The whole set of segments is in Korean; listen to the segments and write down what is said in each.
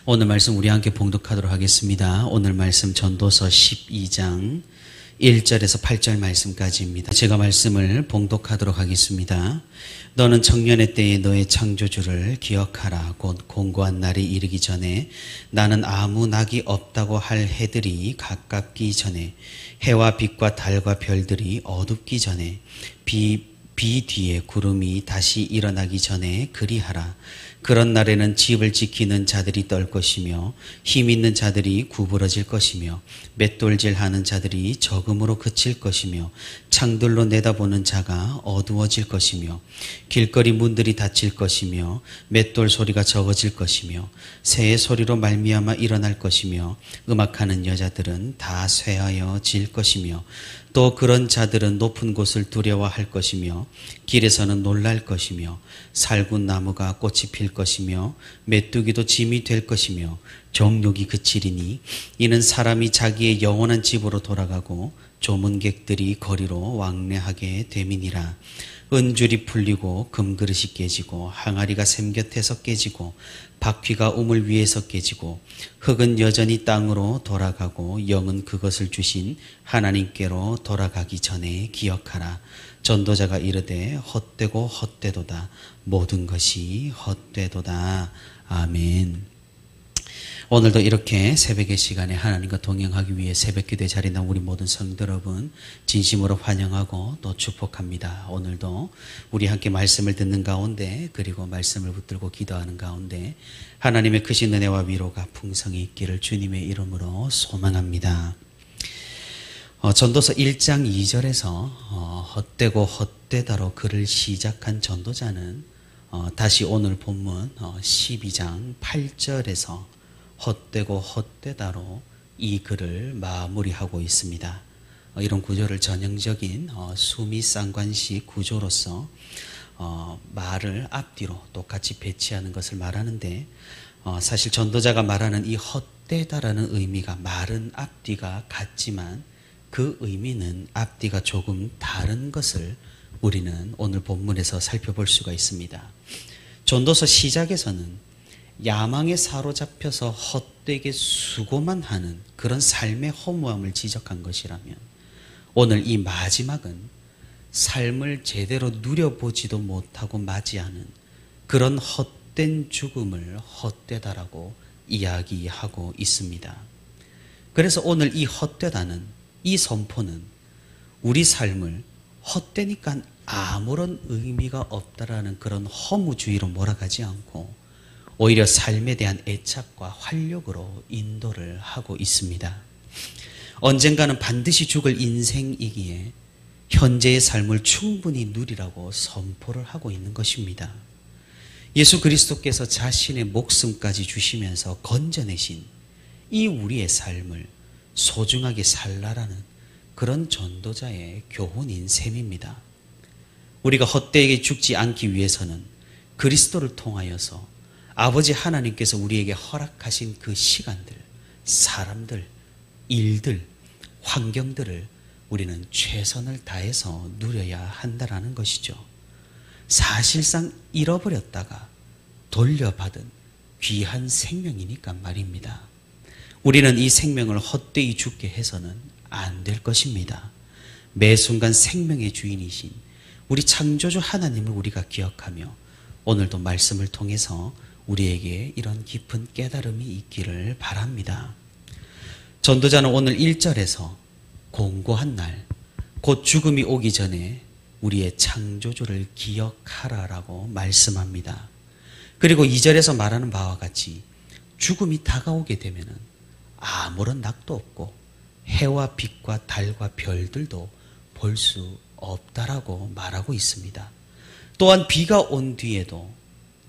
오늘 말씀 우리 함께 봉독하도록 하겠습니다. 오늘 말씀 전도서 12장 1절에서 8절 말씀까지입니다. 제가 말씀을 봉독하도록 하겠습니다. 너는 청년의 때에 너의 창조주를 기억하라. 곧 공고한 날이 이르기 전에 나는 아무 낙이 없다고 할 해들이 가깝기 전에 해와 빛과 달과 별들이 어둡기 전에 비 뒤에 구름이 다시 일어나기 전에 그리하라. 그런 날에는 집을 지키는 자들이 떨 것이며 힘 있는 자들이 구부러질 것이며 맷돌질하는 자들이 적음으로 그칠 것이며 창들로 내다보는 자가 어두워질 것이며 길거리 문들이 닫힐 것이며 맷돌 소리가 적어질 것이며 새의 소리로 말미암아 일어날 것이며 음악하는 여자들은 다 쇠하여질 것이며 또 그런 자들은 높은 곳을 두려워할 것이며 길에서는 놀랄 것이며 살군 나무가 꽃이 필 것이며 메뚜기도 짐이 될 것이며 정욕이 그치리니 이는 사람이 자기의 영원한 집으로 돌아가고 조문객들이 거리로 왕래하게 됨이니라. 은줄이 풀리고 금그릇이 깨지고 항아리가 샘 곁에서 깨지고 바퀴가 우물 위에서 깨지고 흙은 여전히 땅으로 돌아가고 영은 그것을 주신 하나님께로 돌아가기 전에 기억하라. 전도자가 이르되 헛되고 헛되도다. 모든 것이 헛되도다. 아멘. 오늘도 이렇게 새벽의 시간에 하나님과 동행하기 위해 새벽기도에 자리에 나온 우리 모든 성도 여러분 진심으로 환영하고 또 축복합니다. 오늘도 우리 함께 말씀을 듣는 가운데 그리고 말씀을 붙들고 기도하는 가운데 하나님의 크신 은혜와 위로가 풍성히 있기를 주님의 이름으로 소망합니다. 전도서 1장 2절에서 헛되고 헛되다로 글을 시작한 전도자는 다시 오늘 본문 12장 8절에서 헛되고 헛되다로 이 글을 마무리하고 있습니다. 이런 구조를 전형적인 수미 쌍관식 구조로서 말을 앞뒤로 똑같이 배치하는 것을 말하는데 사실 전도자가 말하는 이 헛되다라는 의미가 말은 앞뒤가 같지만 그 의미는 앞뒤가 조금 다른 것을 우리는 오늘 본문에서 살펴볼 수가 있습니다. 전도서 시작에서는 야망에 사로잡혀서 헛되게 수고만 하는 그런 삶의 허무함을 지적한 것이라면 오늘 이 마지막은 삶을 제대로 누려보지도 못하고 맞이하는 그런 헛된 죽음을 헛되다라고 이야기하고 있습니다. 그래서 오늘 이 헛되다는 이 선포는 우리 삶을 헛되니까 아무런 의미가 없다라는 그런 허무주의로 몰아가지 않고 오히려 삶에 대한 애착과 활력으로 인도를 하고 있습니다. 언젠가는 반드시 죽을 인생이기에 현재의 삶을 충분히 누리라고 선포를 하고 있는 것입니다. 예수 그리스도께서 자신의 목숨까지 주시면서 건져내신 이 우리의 삶을 소중하게 살라라는 그런 전도자의 교훈인 셈입니다. 우리가 헛되게 죽지 않기 위해서는 그리스도를 통하여서 아버지 하나님께서 우리에게 허락하신 그 시간들, 사람들, 일들, 환경들을 우리는 최선을 다해서 누려야 한다는 것이죠. 사실상 잃어버렸다가 돌려받은 귀한 생명이니까 말입니다. 우리는 이 생명을 헛되이 죽게 해서는 안 될 것입니다. 매 순간 생명의 주인이신 우리 창조주 하나님을 우리가 기억하며 오늘도 말씀을 통해서 우리에게 이런 깊은 깨달음이 있기를 바랍니다. 전도자는 오늘 1절에서 공고한 날, 곧 죽음이 오기 전에 우리의 창조주를 기억하라라고 말씀합니다. 그리고 2절에서 말하는 바와 같이 죽음이 다가오게 되면 아무런 낙도 없고 해와 빛과 달과 별들도 볼 수 없다라고 말하고 있습니다. 또한 비가 온 뒤에도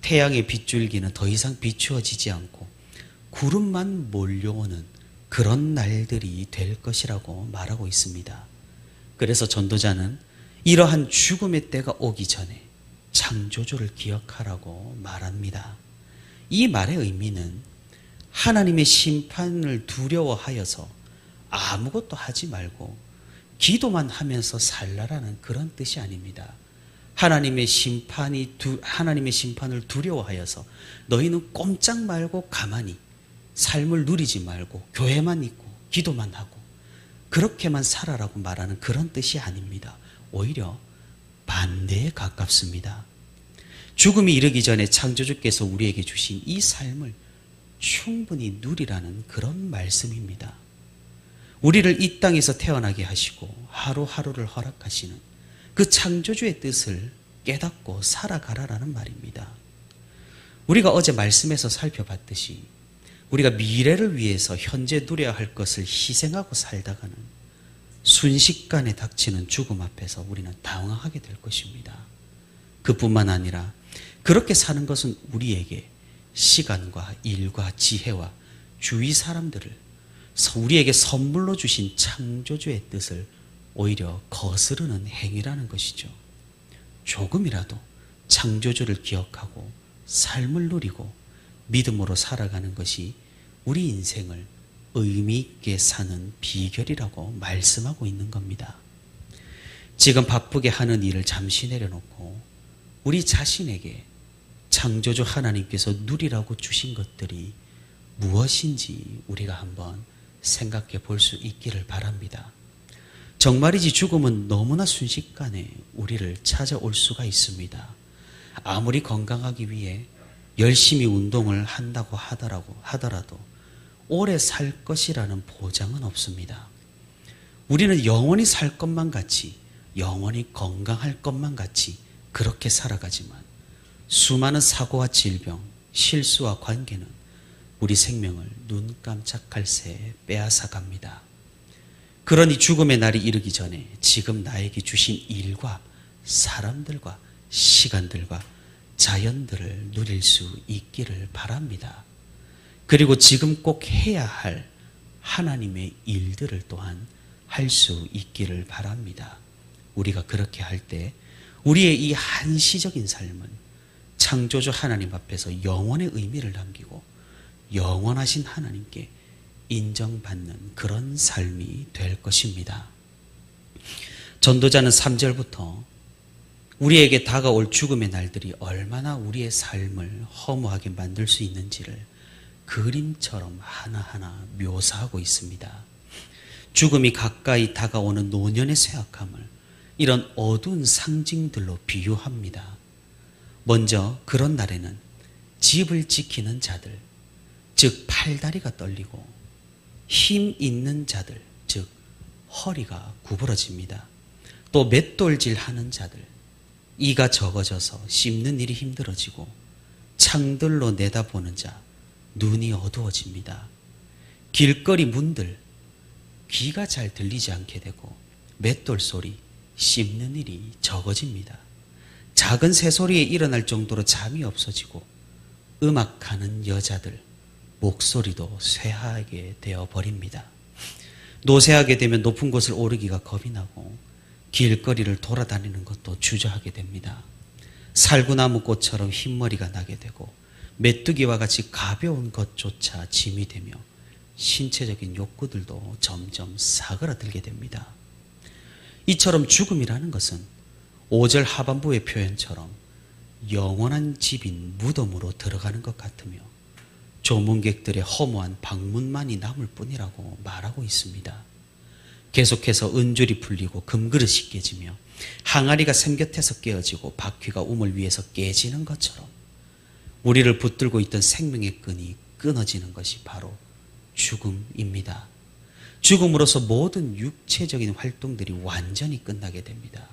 태양의 빗줄기는 더 이상 비추어지지 않고 구름만 몰려오는 그런 날들이 될 것이라고 말하고 있습니다. 그래서 전도자는 이러한 죽음의 때가 오기 전에 창조주를 기억하라고 말합니다. 이 말의 의미는 하나님의 심판을 두려워하여서 아무것도 하지 말고 기도만 하면서 살라라는 그런 뜻이 아닙니다. 하나님의 심판을 두려워하여서 너희는 꼼짝 말고 가만히 삶을 누리지 말고 교회만 있고 기도만 하고 그렇게만 살아라고 말하는 그런 뜻이 아닙니다. 오히려 반대에 가깝습니다. 죽음이 이르기 전에 창조주께서 우리에게 주신 이 삶을 충분히 누리라는 그런 말씀입니다. 우리를 이 땅에서 태어나게 하시고 하루하루를 허락하시는 그 창조주의 뜻을 깨닫고 살아가라라는 말입니다. 우리가 어제 말씀에서 살펴봤듯이 우리가 미래를 위해서 현재 누려야 할 것을 희생하고 살다가는 순식간에 닥치는 죽음 앞에서 우리는 당황하게 될 것입니다. 그뿐만 아니라 그렇게 사는 것은 우리에게 시간과 일과 지혜와 주위 사람들을 우리에게 선물로 주신 창조주의 뜻을 오히려 거스르는 행위라는 것이죠. 조금이라도 창조주를 기억하고 삶을 누리고 믿음으로 살아가는 것이 우리 인생을 의미 있게 사는 비결이라고 말씀하고 있는 겁니다. 지금 바쁘게 하는 일을 잠시 내려놓고 우리 자신에게 창조주 하나님께서 누리라고 주신 것들이 무엇인지 우리가 한번 생각해 볼 수 있기를 바랍니다. 정말이지 죽음은 너무나 순식간에 우리를 찾아올 수가 있습니다. 아무리 건강하기 위해 열심히 운동을 한다고 하더라도 오래 살 것이라는 보장은 없습니다. 우리는 영원히 살 것만 같이, 영원히 건강할 것만 같이 그렇게 살아가지만 수많은 사고와 질병, 실수와 관계는 우리 생명을 눈 깜짝할 새 빼앗아 갑니다. 그러니 죽음의 날이 이르기 전에 지금 나에게 주신 일과 사람들과 시간들과 자연들을 누릴 수 있기를 바랍니다. 그리고 지금 꼭 해야 할 하나님의 일들을 또한 할 수 있기를 바랍니다. 우리가 그렇게 할 때 우리의 이 한시적인 삶은 창조주 하나님 앞에서 영원의 의미를 남기고 영원하신 하나님께 인정받는 그런 삶이 될 것입니다. 전도자는 3절부터 우리에게 다가올 죽음의 날들이 얼마나 우리의 삶을 허무하게 만들 수 있는지를 그림처럼 하나하나 묘사하고 있습니다. 죽음이 가까이 다가오는 노년의 쇠약함을 이런 어두운 상징들로 비유합니다. 먼저 그런 날에는 집을 지키는 자들, 즉 팔다리가 떨리고 힘 있는 자들, 즉 허리가 구부러집니다. 또 맷돌질하는 자들, 이가 적어져서 씹는 일이 힘들어지고 창들로 내다보는 자, 눈이 어두워집니다. 길거리 문들, 귀가 잘 들리지 않게 되고 맷돌 소리, 씹는 일이 적어집니다. 작은 새소리에 일어날 정도로 잠이 없어지고 음악하는 여자들, 목소리도 쇠하게 되어버립니다. 노쇠하게 되면 높은 곳을 오르기가 겁이 나고 길거리를 돌아다니는 것도 주저하게 됩니다. 살구나무 꽃처럼 흰머리가 나게 되고 메뚜기와 같이 가벼운 것조차 짐이 되며 신체적인 욕구들도 점점 사그라들게 됩니다. 이처럼 죽음이라는 것은 5절 하반부의 표현처럼 영원한 집인 무덤으로 들어가는 것 같으며 조문객들의 허무한 방문만이 남을 뿐이라고 말하고 있습니다. 계속해서 은줄이 풀리고 금그릇이 깨지며 항아리가 샘곁에서 깨어지고 바퀴가 우물 위에서 깨지는 것처럼 우리를 붙들고 있던 생명의 끈이 끊어지는 것이 바로 죽음입니다. 죽음으로써 모든 육체적인 활동들이 완전히 끝나게 됩니다.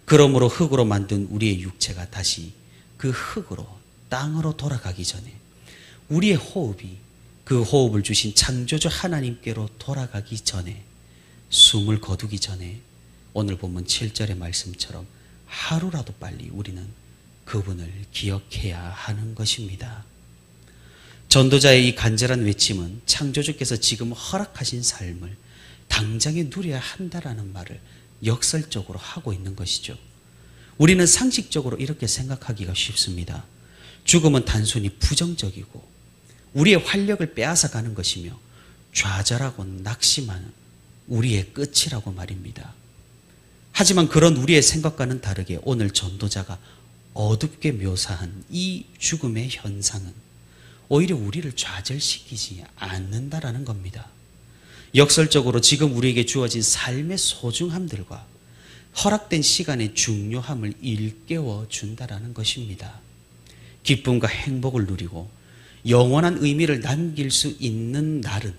그러므로 흙으로 만든 우리의 육체가 다시 그 흙으로 땅으로 돌아가기 전에 우리의 호흡이 그 호흡을 주신 창조주 하나님께로 돌아가기 전에 숨을 거두기 전에 오늘 본문 7절의 말씀처럼 하루라도 빨리 우리는 그분을 기억해야 하는 것입니다. 전도자의 이 간절한 외침은 창조주께서 지금 허락하신 삶을 당장에 누려야 한다라는 말을 역설적으로 하고 있는 것이죠. 우리는 상식적으로 이렇게 생각하기가 쉽습니다. 죽음은 단순히 부정적이고 우리의 활력을 빼앗아 가는 것이며 좌절하고 낙심하는 우리의 끝이라고 말입니다. 하지만 그런 우리의 생각과는 다르게 오늘 전도자가 어둡게 묘사한 이 죽음의 현상은 오히려 우리를 좌절시키지 않는다라는 겁니다. 역설적으로 지금 우리에게 주어진 삶의 소중함들과 허락된 시간의 중요함을 일깨워 준다라는 것입니다. 기쁨과 행복을 누리고 영원한 의미를 남길 수 있는 날은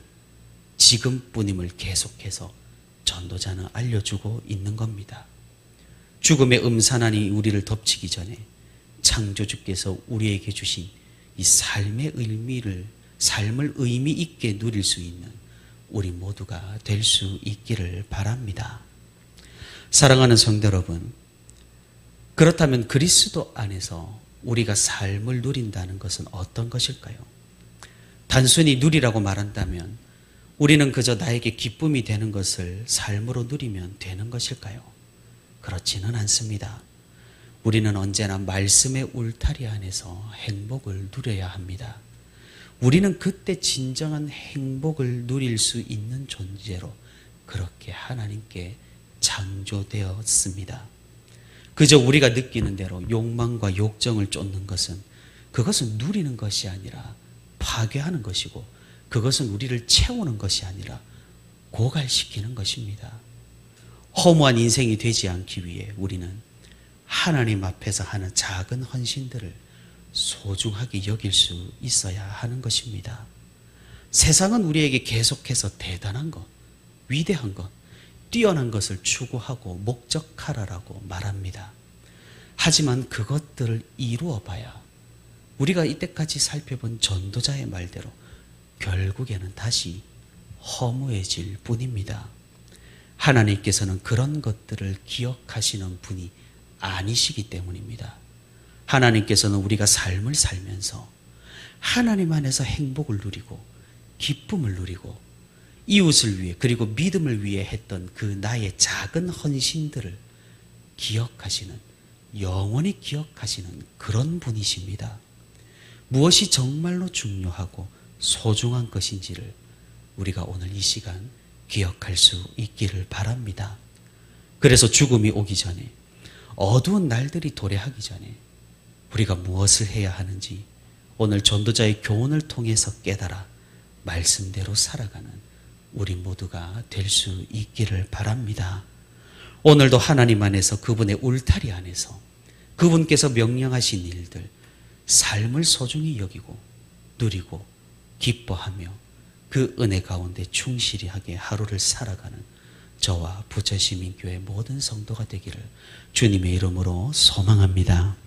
지금뿐임을 계속해서 전도자는 알려주고 있는 겁니다. 죽음의 음산한이 우리를 덮치기 전에 창조주께서 우리에게 주신 이 삶의 삶을 의미 있게 누릴 수 있는 우리 모두가 될 수 있기를 바랍니다. 사랑하는 성도 여러분, 그렇다면 그리스도 안에서 우리가 삶을 누린다는 것은 어떤 것일까요? 단순히 누리라고 말한다면 우리는 그저 나에게 기쁨이 되는 것을 삶으로 누리면 되는 것일까요? 그렇지는 않습니다. 우리는 언제나 말씀의 울타리 안에서 행복을 누려야 합니다. 우리는 그때 진정한 행복을 누릴 수 있는 존재로 그렇게 하나님께 창조되었습니다. 그저 우리가 느끼는 대로 욕망과 욕정을 쫓는 것은 그것은 누리는 것이 아니라 파괴하는 것이고 그것은 우리를 채우는 것이 아니라 고갈시키는 것입니다. 허무한 인생이 되지 않기 위해 우리는 하나님 앞에서 하는 작은 헌신들을 소중하게 여길 수 있어야 하는 것입니다. 세상은 우리에게 계속해서 대단한 것, 위대한 것, 뛰어난 것을 추구하고 목적하라라고 말합니다. 하지만 그것들을 이루어 봐야 우리가 이때까지 살펴본 전도자의 말대로 결국에는 다시 허무해질 뿐입니다. 하나님께서는 그런 것들을 기억하시는 분이 아니시기 때문입니다. 하나님께서는 우리가 삶을 살면서 하나님 안에서 행복을 누리고 기쁨을 누리고 이웃을 위해 그리고 믿음을 위해 했던 그 나의 작은 헌신들을 기억하시는, 영원히 기억하시는 그런 분이십니다. 무엇이 정말로 중요하고 소중한 것인지를 우리가 오늘 이 시간 기억할 수 있기를 바랍니다. 그래서 죽음이 오기 전에, 어두운 날들이 도래하기 전에 우리가 무엇을 해야 하는지 오늘 전도자의 교훈을 통해서 깨달아 말씀대로 살아가는 우리 모두가 될 수 있기를 바랍니다. 오늘도 하나님 안에서 그분의 울타리 안에서 그분께서 명령하신 일들, 삶을 소중히 여기고 누리고 기뻐하며 그 은혜 가운데 충실히 하게 하루를 살아가는 저와 부처시민교회 모든 성도가 되기를 주님의 이름으로 소망합니다.